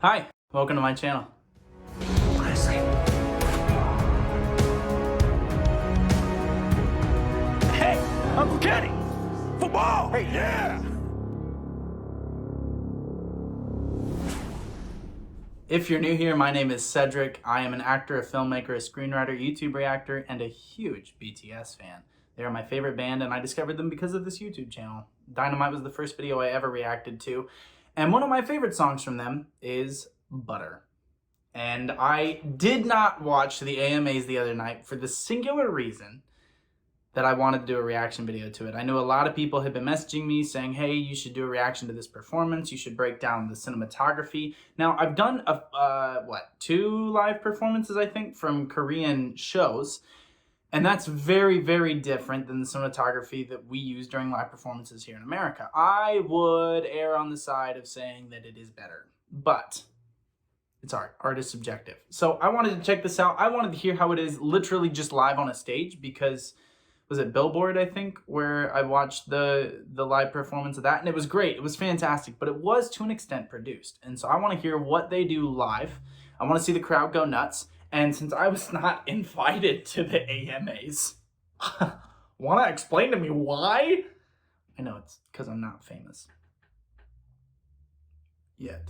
Hi, welcome to my channel. Hey, Uncle Kenny! Football! Hey, yeah! If you're new here, my name is Cedric. I am an actor, a filmmaker, a screenwriter, YouTube reactor, and a huge BTS fan. They are my favorite band, and I discovered them because of this YouTube channel. Dynamite was the first video I ever reacted to, and one of my favorite songs from them is Butter. And I did not watch the AMAs the other night for the singular reason that I wanted to do a reaction video to it. I knew a lot of people had been messaging me saying, hey, you should do a reaction to this performance. You should break down the cinematography. Now, I've done, two live performances, I think, from Korean shows. And that's very, very different than the cinematography that we use during live performances here in America. I would err on the side of saying that it is better. But it's art. Art is subjective. So I wanted to check this out. I wanted to hear how it is literally just live on a stage because... was it Billboard, I think, where I watched the live performance of that, and it was great. It was fantastic, but it was to an extent produced. And so I want to hear what they do live. I want to see the crowd go nuts. And since I was not invited to the AMAs, want to explain to me why? I know it's because I'm not famous. Yet.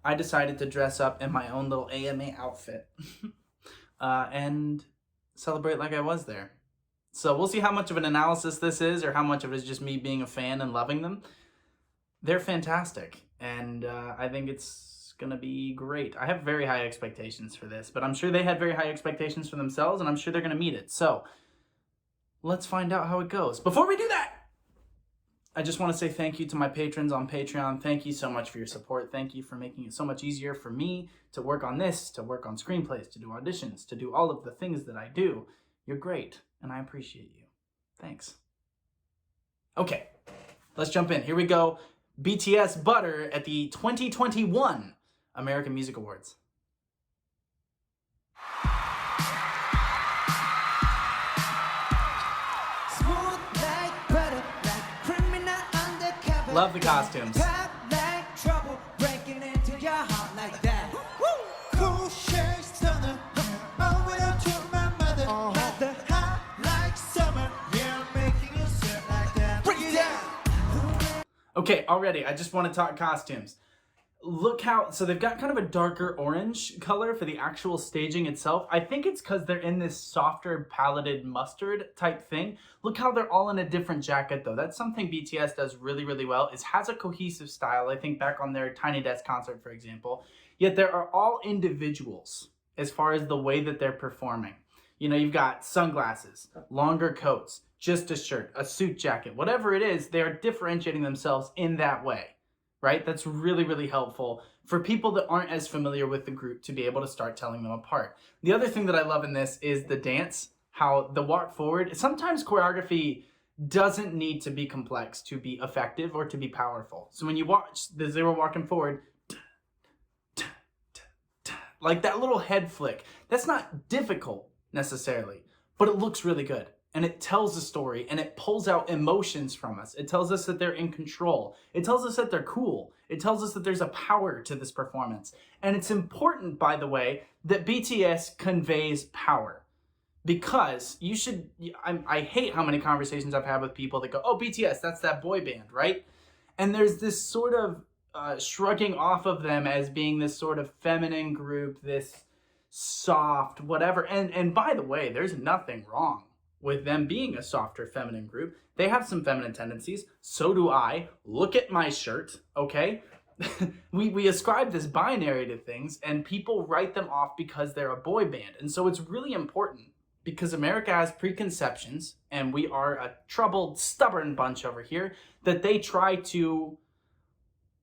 I decided to dress up in my own little AMA outfit. And celebrate like I was there. So we'll see how much of an analysis this is or how much of it is just me being a fan and loving them. They're fantastic, and I think it's gonna be great. I have very high expectations for this, but I'm sure they had very high expectations for themselves, and I'm sure they're gonna meet it. So let's find out how it goes. Before we do that, I just want to say thank you to my patrons on Patreon. Thank you so much for your support. Thank you for making it so much easier for me to work on this, to work on screenplays, to do auditions, to do all of the things that I do. You're great, and I appreciate you. Thanks. Okay, let's jump in. Here we go. BTS Butter at the 2021 American Music Awards. Love the costumes. Okay, already, I just want to talk costumes. Look how, so they've got kind of a darker orange color for the actual staging itself. I think it's because they're in this softer paleted mustard type thing. Look how they're all in a different jacket though. That's something BTS does really, really well, is has a cohesive style. I think back on their Tiny Desk concert, for example. Yet there are all individuals as far as the way that they're performing. You know, you've got sunglasses, longer coats, just a shirt, a suit jacket, whatever it is, they're differentiating themselves in that way. Right? That's really, really helpful for people that aren't as familiar with the group to be able to start telling them apart. The other thing that I love in this is the dance, how the walk forward. Sometimes choreography doesn't need to be complex to be effective or to be powerful. So when you watch the Zero walking forward, like that little head flick, that's not difficult necessarily, but it looks really good. And it tells a story, and it pulls out emotions from us. It tells us that they're in control. It tells us that they're cool. It tells us that there's a power to this performance. And it's important, by the way, that BTS conveys power. Because you should, I hate how many conversations I've had with people that go, oh, BTS, that's that boy band, right? And there's this sort of shrugging off of them as being this sort of feminine group, this soft, whatever. And by the way, there's nothing wrong with them being a softer feminine group. They have some feminine tendencies. So do I. Look at my shirt, okay? we ascribe this binary to things, and people write them off because they're a boy band. And so it's really important because America has preconceptions, and we are a troubled, stubborn bunch over here, that they try to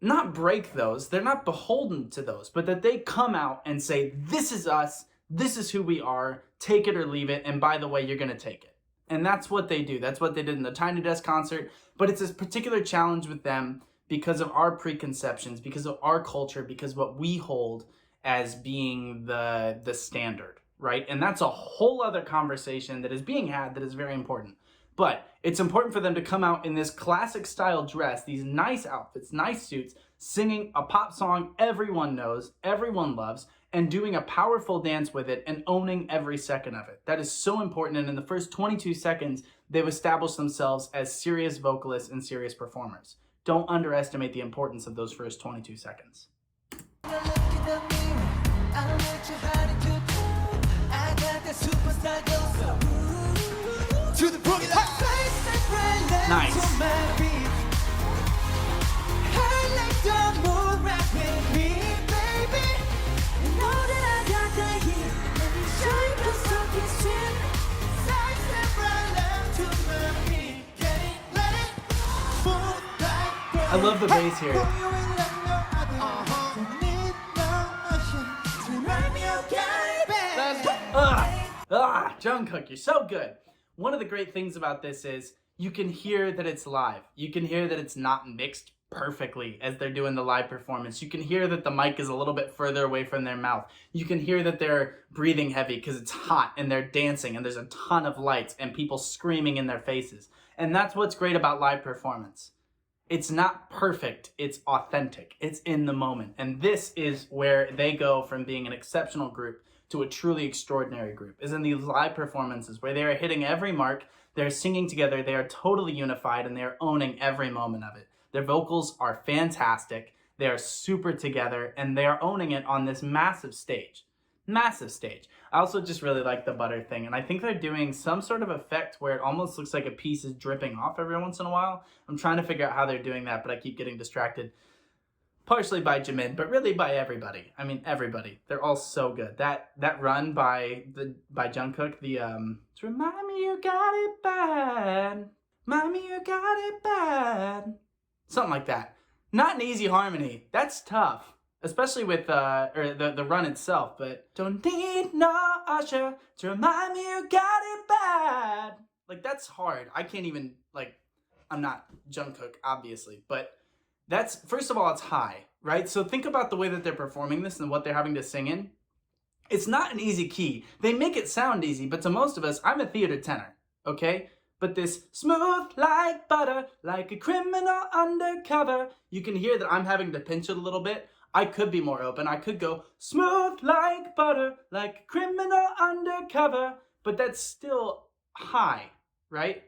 not break those. They're not beholden to those, but that they come out and say, this is us. This is who we are, take it or leave it, and by the way, you're gonna take it. And that's what they do. That's what they did in the Tiny Desk concert, but it's a particular challenge with them because of our preconceptions, because of our culture, because what we hold as being the standard, right? And that's a whole other conversation that is being had that is very important. But it's important for them to come out in this classic style dress, these nice outfits, nice suits, singing a pop song everyone knows, everyone loves, and doing a powerful dance with it and owning every second of it. That is so important, and in the first 22 seconds, they've established themselves as serious vocalists and serious performers. Don't underestimate the importance of those first 22 seconds. Nice. I love the bass here. Jungkook, you're so good. One of the great things about this is you can hear that it's live. You can hear that it's not mixed perfectly as they're doing the live performance. You can hear that the mic is a little bit further away from their mouth. You can hear that they're breathing heavy because it's hot and they're dancing and there's a ton of lights and people screaming in their faces. And that's what's great about live performance. It's not perfect, it's authentic, it's in the moment. And this is where they go from being an exceptional group to a truly extraordinary group, is in these live performances where they are hitting every mark, they're singing together, they are totally unified, and they are owning every moment of it. Their vocals are fantastic, they are super together, and they are owning it on this massive stage. Massive stage. I also just really like the butter thing, and I think they're doing some sort of effect where it almost looks like a piece is dripping off every once in a while. I'm trying to figure out how they're doing that, but I keep getting distracted. Partially by Jimin, but really by everybody. I mean, everybody. They're all so good. That run by Jungkook, the remind me you got it bad, remind me you got it bad, something like that. Not an easy harmony. That's tough. Especially with the run itself, but don't need no usher to remind me you got it bad. Like, that's hard. I can't even, like, I'm not Jungkook, obviously, but that's, first of all, it's high, right? So think about the way that they're performing this and what they're having to sing in. It's not an easy key. They make it sound easy, but to most of us, I'm a theater tenor, okay? But this smooth like butter, like a criminal undercover, you can hear that I'm having to pinch it a little bit. I could be more open. I could go smooth like butter, like criminal undercover, but that's still high, right?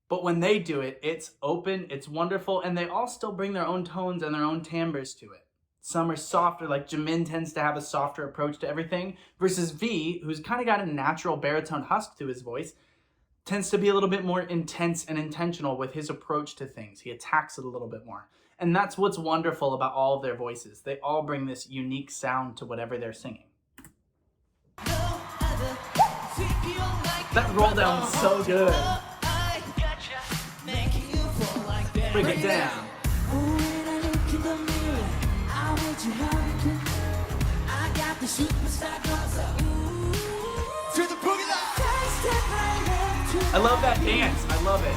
But when they do it, it's open, it's wonderful, and they all still bring their own tones and their own timbres to it. Some are softer, like Jimin tends to have a softer approach to everything, versus V, who's kind of got a natural baritone husk to his voice, tends to be a little bit more intense and intentional with his approach to things. He attacks it a little bit more. And that's what's wonderful about all of their voices. They all bring this unique sound to whatever they're singing. That roll down is so good. Break it down. I love that dance. I love it.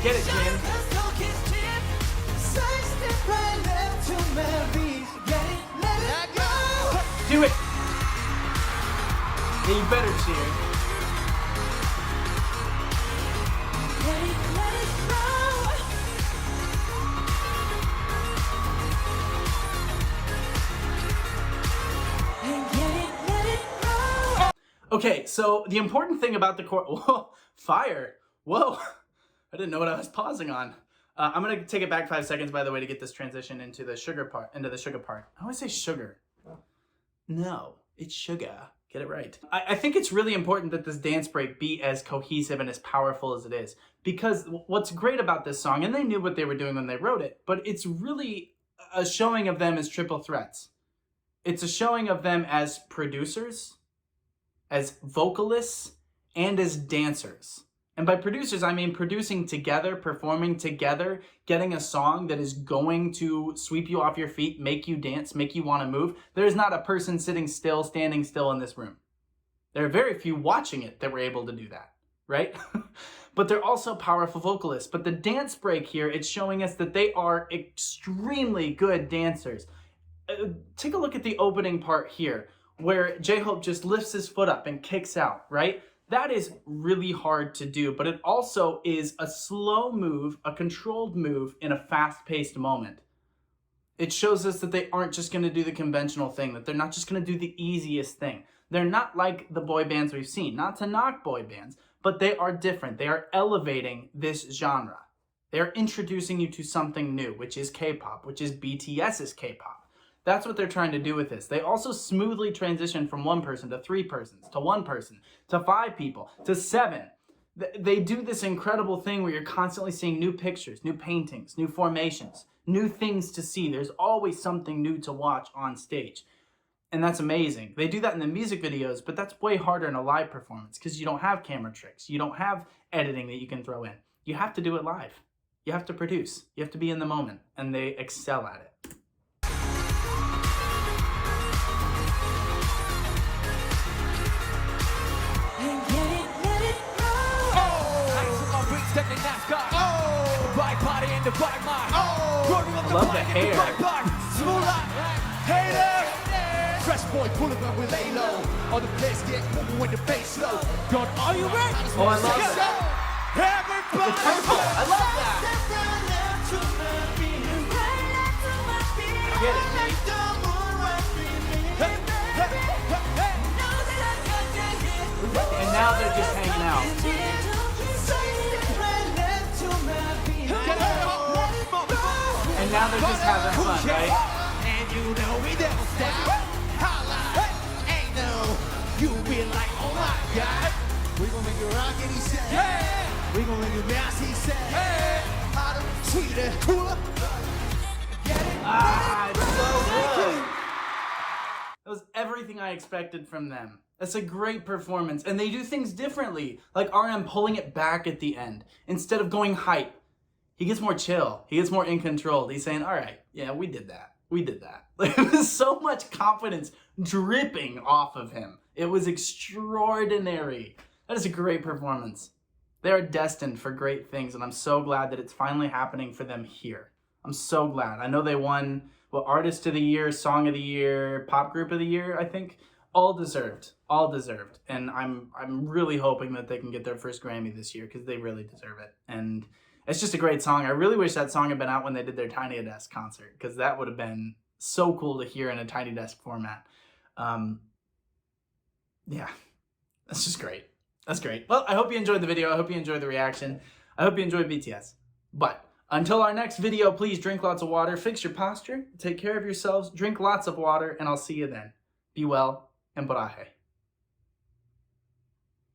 Get it, Jim. Do it. Yeah, you better cheer. Okay, so the important thing about the chorus, whoa, fire, whoa, I didn't know what I was pausing on. I'm gonna take it back 5 seconds, by the way, to get this transition into the sugar part. I always say sugar. No, it's sugar. Get it right. I think it's really important that this dance break be as cohesive and as powerful as it is, because what's great about this song, and they knew what they were doing when they wrote it, but it's really a showing of them as triple threats. It's a showing of them as producers, as vocalists, and as dancers. And by producers, I mean producing together, performing together, getting a song that is going to sweep you off your feet, make you dance, make you want to move. There's not a person sitting still, standing still in this room. There are very few watching it that were able to do that, right? But they're also powerful vocalists. But the dance break here, it's showing us that they are extremely good dancers. take a look at the opening part here, where J-Hope just lifts his foot up and kicks out, right? That is really hard to do, but it also is a slow move, a controlled move in a fast-paced moment. It shows us that they aren't just going to do the conventional thing, that they're not just going to do the easiest thing. They're not like the boy bands we've seen, not to knock boy bands, but they are different. They are elevating this genre. They are introducing you to something new, which is K-pop, which is BTS's K-pop. That's what they're trying to do with this. They also smoothly transition from one person to 3 persons, to 1 person, to 5 people, to 7. They do this incredible thing where you're constantly seeing new pictures, new paintings, new formations, new things to see. There's always something new to watch on stage. And that's amazing. They do that in the music videos, but that's way harder in a live performance because you don't have camera tricks. You don't have editing that you can throw in. You have to do it live. You have to produce. You have to be in the moment, and they excel at it. I love the hair. Fresh boy pulling up with lay low. On the place get moving when the bass slow. God, are you ready? Oh, I love that. Everybody. It's purple. I love that. Get it, Nate. And now they're just hanging out. And now they're just having fun, right? And you know we don't stop. Holla, ain't no. You be like, oh my God. We gon' make you rock and he said, hey. We gon' make you bounce, he said, hey. Hotter, sweeter, cooler. Ah, it's so good. That was everything I expected from them. That's a great performance. And they do things differently. Like RM pulling it back at the end. Instead of going hype, he gets more chill. He gets more in control. He's saying, all right, yeah, we did that. We did that. Like, it was so much confidence dripping off of him. It was extraordinary. That is a great performance. They are destined for great things, and I'm so glad that it's finally happening for them here. I'm so glad. I know they won, Artist of the Year, Song of the Year, Pop Group of the Year, I think. All deserved. All deserved. And I'm really hoping that they can get their first Grammy this year because they really deserve it. And it's just a great song. I really wish that song had been out when they did their Tiny Desk concert because that would have been so cool to hear in a Tiny Desk format. Yeah, that's just great. That's great. Well, I hope you enjoyed the video. I hope you enjoyed the reaction. I hope you enjoyed BTS. But until our next video, please drink lots of water, fix your posture, take care of yourselves, drink lots of water, and I'll see you then. Be well, and barahe.